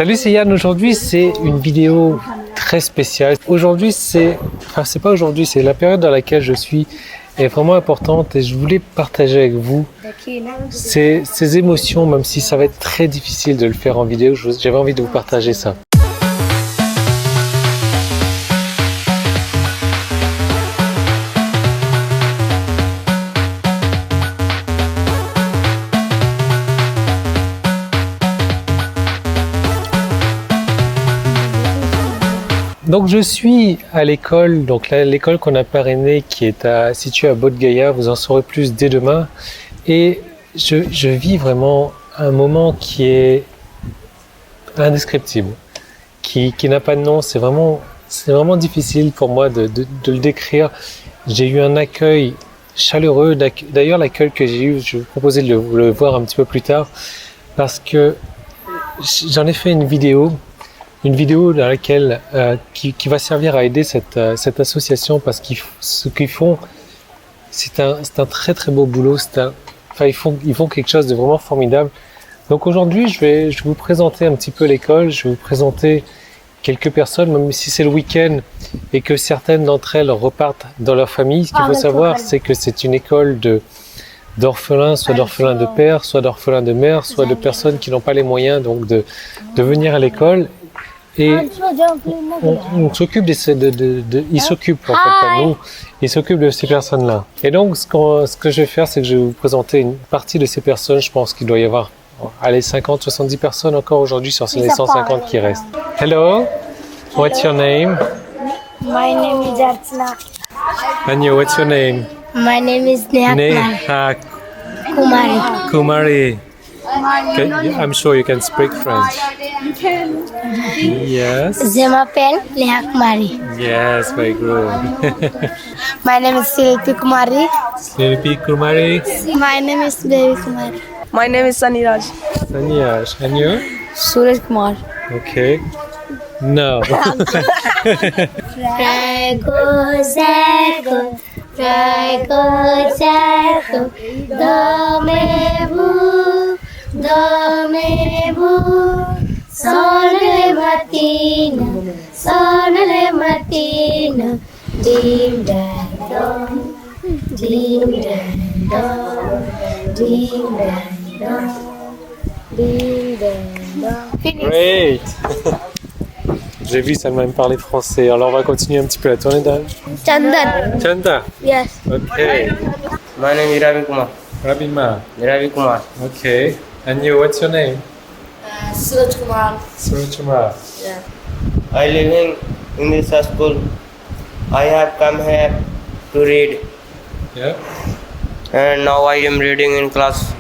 Salut, c'est Yann. Aujourd'hui, c'est une vidéo très spéciale. Aujourd'hui, c'est pas aujourd'hui, c'est la période dans laquelle je suis est vraiment importante et je voulais partager avec vous ces émotions, même si ça va être très difficile de le faire en vidéo. J'avais envie de vous partager ça. Donc je suis à l'école, donc l'école qu'on a parrainée qui est située à Bodh-Gaya, vous en saurez plus dès demain. Et je vis vraiment un moment qui est indescriptible, qui n'a pas de nom. C'est vraiment difficile pour moi de le décrire. J'ai eu un accueil chaleureux. D'ailleurs, l'accueil que j'ai eu, je vais vous proposer de le voir un petit peu plus tard, parce que j'en ai fait une vidéo dans laquelle qui va servir à aider cette association, parce que ce qu'ils font, c'est un très très beau boulot. Ils font quelque chose de vraiment formidable. Donc aujourd'hui, je vais vous présenter un petit peu l'école. Je vais vous présenter quelques personnes, même si c'est le week-end et que certaines d'entre elles repartent dans leur famille. Ce qu'il faut savoir, c'est que c'est une école d'orphelins, soit d'orphelins de père, soit d'orphelins de mère, soit de personnes qui n'ont pas les moyens donc de venir à l'école. Et on s'occupe ils s'occupent en fait, pas nous, ils s'occupent de ces personnes-là. Et donc, ce que je vais faire, c'est que je vais vous présenter une partie de ces personnes. Je pense qu'il doit y avoir, 50, 70 personnes encore aujourd'hui sur les 150 qui restent. Hello, what's your name? My name is Archana. Anya, what's your name? My name is Neha Kumari. Kumari. I'm sure you can speak French. Yes. Zema Pen Neha Kumari. Yes, very good. My name is Silpi Kumari. Silpi Kumari. My name is Devi Kumari. My name is Sunny Raj. Sanyash. And you? Suraj Kumar. Okay. No. Rago Zergo, Rago Zergo, Domebu, Sonale Martina, Dim Dan Dom, Dim Dan Dom, Dim Dan Dom, Dim Dan Dom. Great. J'ai vu, ça m'a même parlé français. Alors on va continuer un petit peu la tournée d'âge. Chandan. Chanda. Yes. Okay. My name is Ravi Kumar. Rabima. Ravi Kumar. Okay. And you, what's your name? Suraj Kumar. Surachuma. Yeah. I live in this school. I have come here to read, Yeah. and now I am reading in class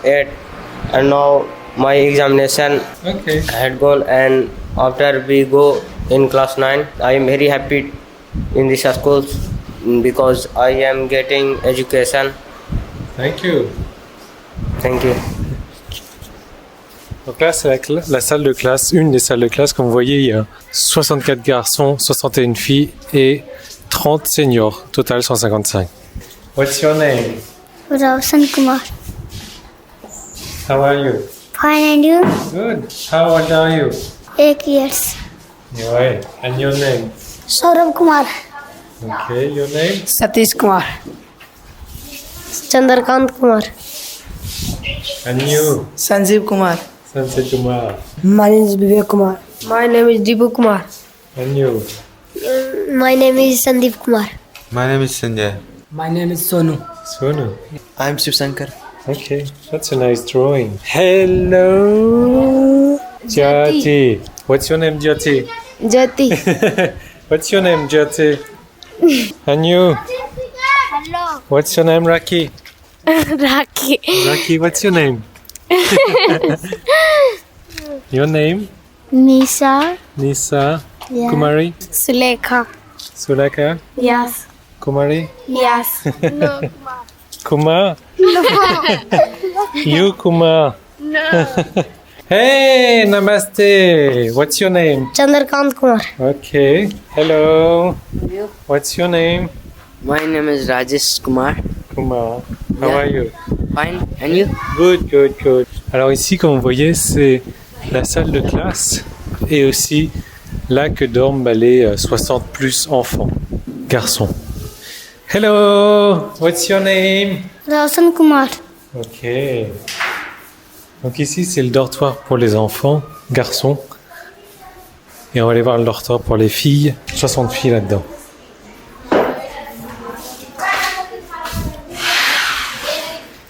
8, and now my examination Okay. had gone, and after we go in class 9, I am very happy in this school because I am getting education. Thank you. Thank you. Donc là, c'est la salle de classe, une des salles de classe. Comme vous voyez, il y a 64 garçons, 61 filles et 30 seniors. Total 155. What's your name? Roshan Kumar. How are you? Fine, and you? Good. How old are you? 8 years. Ouais. And your name? Saurabh Kumar. Okay. Your name? Satish Kumar. Chandrakant Kumar. And you? Sanjeev Kumar. Sanjay Kumar. My name is Vivek Kumar. My name is Deepu Kumar. And you? My name is Sandeep Kumar. My name is Sanjay. My name is Sonu. Sonu. I am Shiv Shankar. Okay. That's a nice drawing. Hello. Jyoti. What's your name, Jyoti? Jyoti. What's your name, Jyoti? And you? Hello. What's your name, Raki? Raki. Raki, what's your name? Your name? Nisha. Nisa. Yeah. Kumari. Sulekha. Sulaka. Yes. Kumari. Yes. No. Kumar. You Kumar. No. Hey, namaste. What's your name? Chandrakant Kumar. Okay. Hello. What's your name? My name is Rajesh Kumar. Kumar. How Yeah. are you? Fine. And you? Good, good, good. Alors ici, comme vous voyez, c'est la salle de classe et aussi là que dorment les 60 plus enfants, garçons. Hello, what's your name? Roshan Kumar. Ok. Donc ici c'est le dortoir pour les enfants, garçons. Et on va aller voir le dortoir pour les filles. 60 filles là-dedans.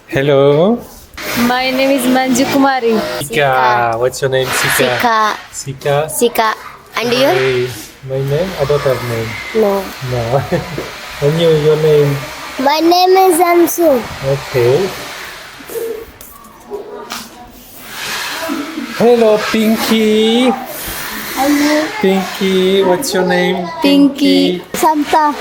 Hello. My name is Manju Kumari. Sika. What's your name? Sika. Sika. Sika. Sika. And you? Hey, my name? I don't have name. No. No. And your name? My name is Ansu. Okay. Hello, Pinky. Hello. Pinky, what's your name? Pinky. Santa.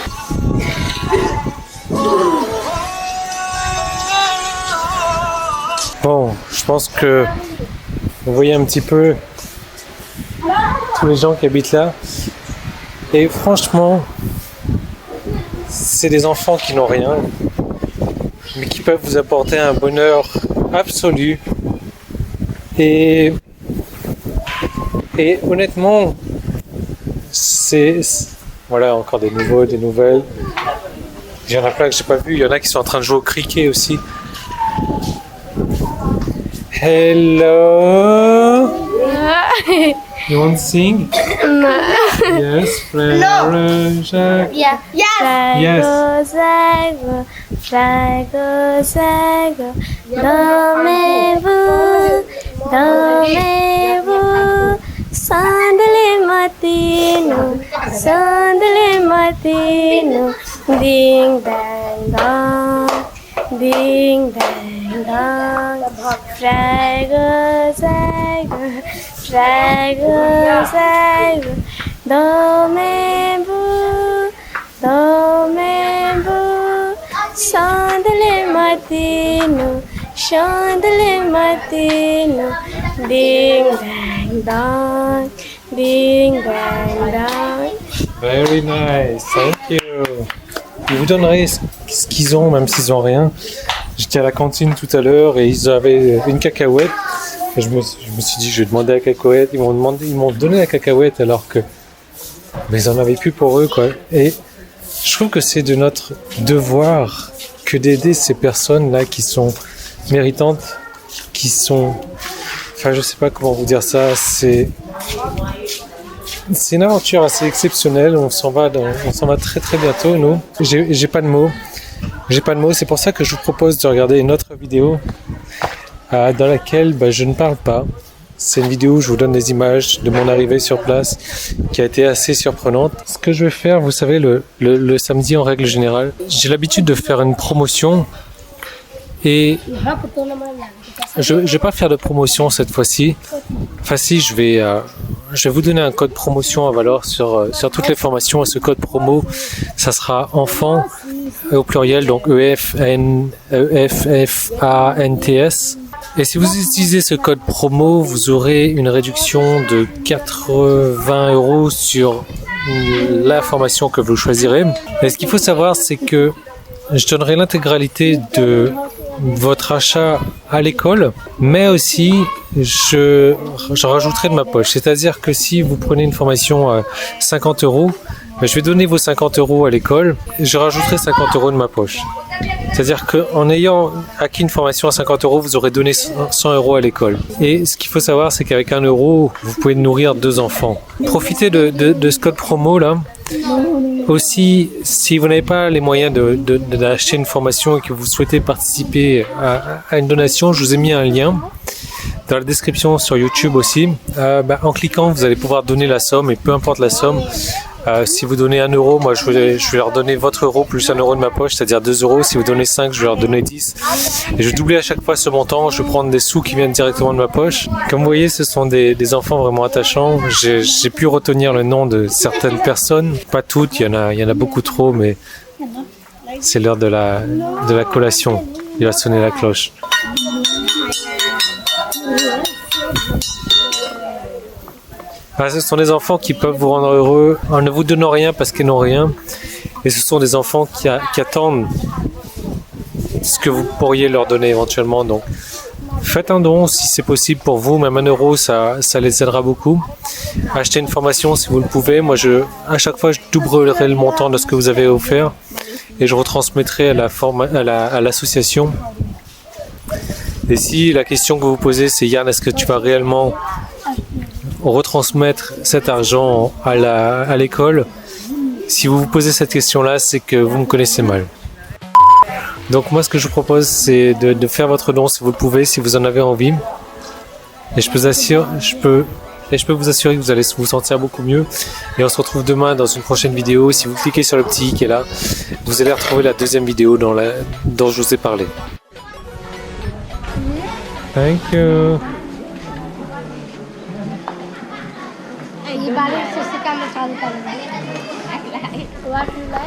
Bon, je pense que vous voyez un petit peu tous les gens qui habitent là. Et franchement, c'est des enfants qui n'ont rien, mais qui peuvent vous apporter un bonheur absolu. Et honnêtement, c'est voilà, encore des nouvelles. Il y en a plein que j'ai pas vu. Il y en a qui sont en train de jouer au cricket aussi. Hello. You want to sing? Yes, Frère Jacques. Yeah. Yes. Yes. Zago, zago, zago. Dormez-vous, dormez-vous. Sandali matino, sandali matino. Ding dang dong, ding dang dong. Frago, zago, frago, zago. Dormez-vous, dormez-vous. Chandelier matino, chandelier matino. Ding dang dong, ding dang dong. Very nice, thank you. Ils vous donneraient ce qu'ils ont, même s'ils n'ont rien. J'étais à la cantine tout à l'heure et ils avaient une cacahuète. Et je me suis dit, je vais demander la cacahuète. Ils m'ont donné la cacahuète alors que mais ils en avaient plus pour eux, quoi. Et je trouve que c'est de notre devoir que d'aider ces personnes-là qui sont méritantes, qui sont... Enfin, je sais pas comment vous dire ça. C'est une aventure assez exceptionnelle. On s'en va très très bientôt, nous. J'ai pas de mots. C'est pour ça que je vous propose de regarder une autre vidéo dans laquelle je ne parle pas. C'est une vidéo où je vous donne des images de mon arrivée sur place qui a été assez surprenante. Ce que je vais faire, vous savez, le samedi en règle générale, j'ai l'habitude de faire une promotion et je vais pas faire de promotion cette fois-ci. Enfin si, je vais vous donner un code promotion à valeur sur toutes les formations et ce code promo, ça sera enfant au pluriel, donc EFFANTS. Et si vous utilisez ce code promo, vous aurez une réduction de 80 € sur la formation que vous choisirez. Et ce qu'il faut savoir, c'est que je donnerai l'intégralité de votre achat à l'école, mais aussi je rajouterai de ma poche. C'est-à-dire que si vous prenez une formation à 50 €, je vais donner vos 50 € à l'école et je rajouterai 50 € de ma poche. C'est-à-dire qu'en ayant acquis une formation à 50 €, vous aurez donné 100 € à l'école. Et ce qu'il faut savoir, c'est qu'avec 1 €, vous pouvez nourrir 2 enfants. Profitez de ce code promo là. Aussi, si vous n'avez pas les moyens d'acheter une formation et que vous souhaitez participer à une donation, je vous ai mis un lien dans la description sur YouTube aussi. En cliquant, vous allez pouvoir donner la somme et peu importe la somme. Si vous donnez 1 €, moi je vais leur donner votre euro plus 1 € de ma poche, c'est-à-dire 2 €. Si vous donnez 5, je vais leur donner 10. Et je vais doubler à chaque fois ce montant. Je vais prendre des sous qui viennent directement de ma poche. Comme vous voyez, ce sont des enfants vraiment attachants. J'ai pu retenir le nom de certaines personnes, pas toutes, il y en a beaucoup trop, mais c'est l'heure de la collation. Il va sonner la cloche. Ce sont des enfants qui peuvent vous rendre heureux en ne vous donnant rien parce qu'ils n'ont rien. Et ce sont des enfants qui attendent ce que vous pourriez leur donner éventuellement. Donc, Faites un don si c'est possible pour vous, même 1 euro, ça les aidera beaucoup. Achetez une formation si vous le pouvez. Moi, à chaque fois, je doublerai le montant de ce que vous avez offert et je retransmettrai à l'association. Et si la question que vous vous posez, c'est Yann, est-ce que tu vas réellement retransmettre cet argent à l'école? Si vous vous posez cette question-là, c'est que vous me connaissez mal. Donc moi, ce que je vous propose, c'est de faire votre don si vous le pouvez, si vous en avez envie. Et je peux vous assurer que vous allez vous sentir beaucoup mieux. Et on se retrouve demain dans une prochaine vidéo. Si vous cliquez sur le petit i qui est là, vous allez retrouver la deuxième vidéo dont je vous ai parlé. Thank you. ये बारिश से काम चालू करेंगे what you like